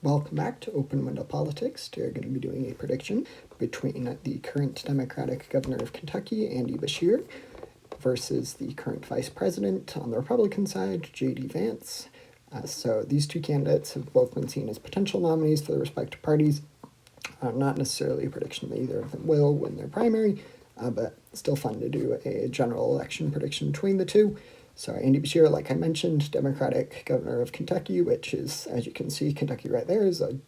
Welcome back to Open Window Politics. Today we're going to be doing a prediction between the current Democratic governor of Kentucky, Andy Beshear, versus the current vice president on the Republican side, J.D. Vance. So these two candidates have both been seen as potential nominees for the respective parties. Not necessarily a prediction that either of them will win their primary, but still fun to do a general election prediction between the two. So Andy Beshear, like I mentioned, Democratic governor of Kentucky, which is, as you can see, Kentucky right there is a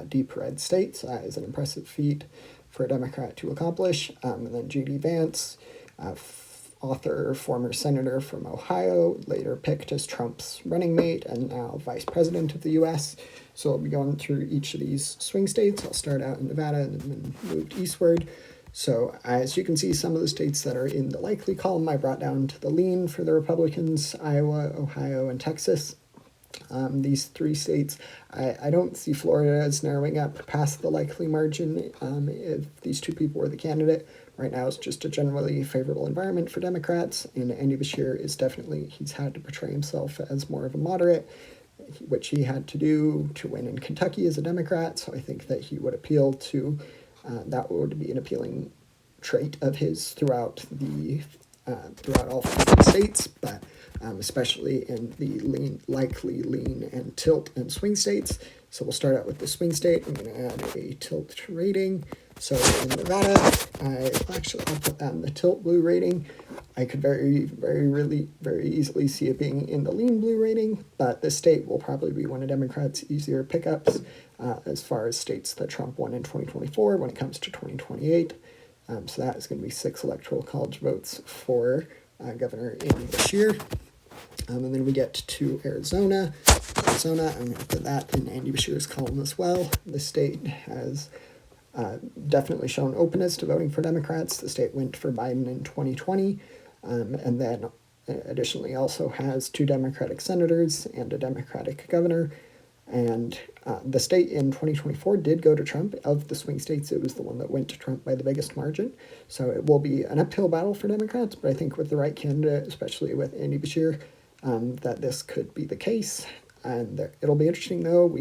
deep red state, so that is an impressive feat for a Democrat to accomplish. And then J.D. Vance, author, former senator from Ohio, later picked as Trump's running mate and now vice president of the U.S. So I'll be going through each of these swing states. I'll start out in Nevada and then move eastward. So as you can see, some of the states that are in the likely column I brought down to the lean for the Republicans: Iowa, Ohio, and Texas. These three states, I don't see Florida as narrowing up past the likely margin if these two people were the candidate. Right now it's just a generally favorable environment for Democrats, and Andy Beshear is definitely, he's had to portray himself as more of a moderate, which he had to do to win in Kentucky as a Democrat, so I think that he would appeal to, that would be an appealing trait of his throughout all 50 states, but especially in the likely lean and tilt and swing states. So we'll start out with the swing state. I'm going to add a tilt rating. So in Nevada, I'll put that in the tilt blue rating. I could very easily see it being in the lean blue rating, but this state will probably be one of Democrats' easier pickups as far as states that Trump won in 2024 when it comes to 2028. So that is going to be 6 electoral college votes for Governor Andy Beshear. And then we get to Arizona. I'm going to put that in Andy Beshear's column as well. The state has definitely shown openness to voting for Democrats. The state went for Biden in 2020, and then additionally also has 2 Democratic senators and a Democratic governor. And the state in 2024 did go to Trump. Of the swing states, it was the one that went to Trump by the biggest margin. So it will be an uphill battle for Democrats, but I think with the right candidate, especially with Andy Beshear, that this could be the case. And it'll be interesting, though.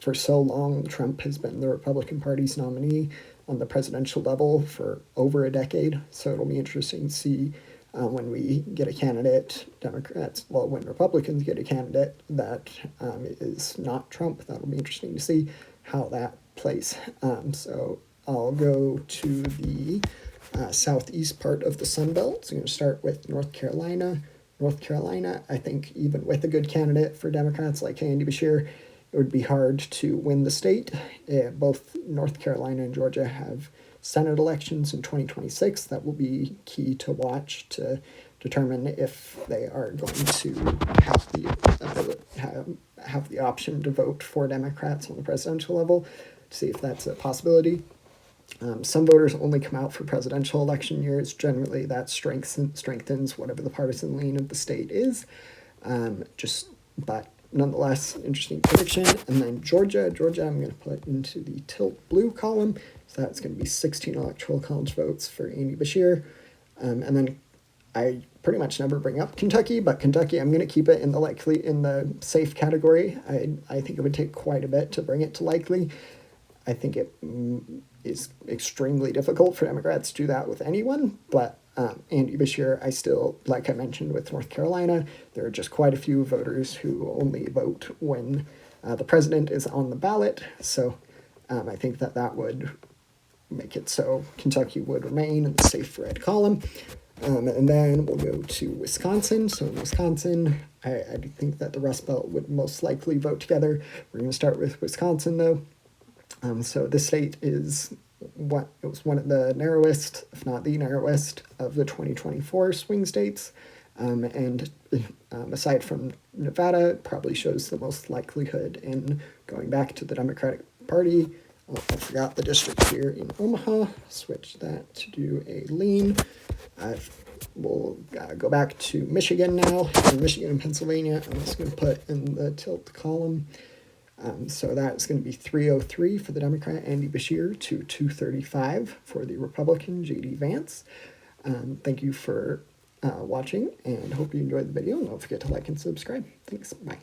For so long, Trump has been the Republican Party's nominee on the presidential level for over a decade. So it'll be interesting to see when we get a candidate, when Republicans get a candidate that is not Trump. That'll be interesting to see how that plays. So I'll go to the southeast part of the Sun Belt. So I'm going to start with North Carolina. North Carolina, I think even with a good candidate for Democrats like Andy Beshear, it would be hard to win the state. Both North Carolina and Georgia have Senate elections in 2026. That will be key to watch to determine if they are going to have the option to vote for Democrats on the presidential level, to see if that's a possibility. Some voters only come out for presidential election years. Generally, that strengthens whatever the partisan lean of the state is. But nonetheless, interesting prediction. And then Georgia, I'm going to put into the tilt blue column. So that's going to be 16 electoral college votes for Andy Beshear. And then I pretty much never bring up Kentucky, but Kentucky, I'm going to keep it in the safe category. I think it would take quite a bit to bring it to likely. I think it is extremely difficult for Democrats to do that with anyone, but Andy Beshear, I still, like I mentioned with North Carolina, there are just quite a few voters who only vote when the president is on the ballot, so I think that would make it so Kentucky would remain in the safe red column. And then we'll go to Wisconsin. So in Wisconsin, I think that the Rust Belt would most likely vote together. We're going to start with Wisconsin, though. So this state it was one of the narrowest, if not the narrowest, of the 2024 swing states. And aside from Nevada, it probably shows the most likelihood in going back to the Democratic Party. I forgot the district here in Omaha. Switch that to do a lean. We'll go back to Michigan now. In Michigan and Pennsylvania, I'm just going to put in the tilt column. So that's going to be 303 for the Democrat, Andy Beshear, to 235 for the Republican, J.D. Vance. Thank you for watching, and hope you enjoyed the video, and don't forget to like and subscribe. Thanks. Bye.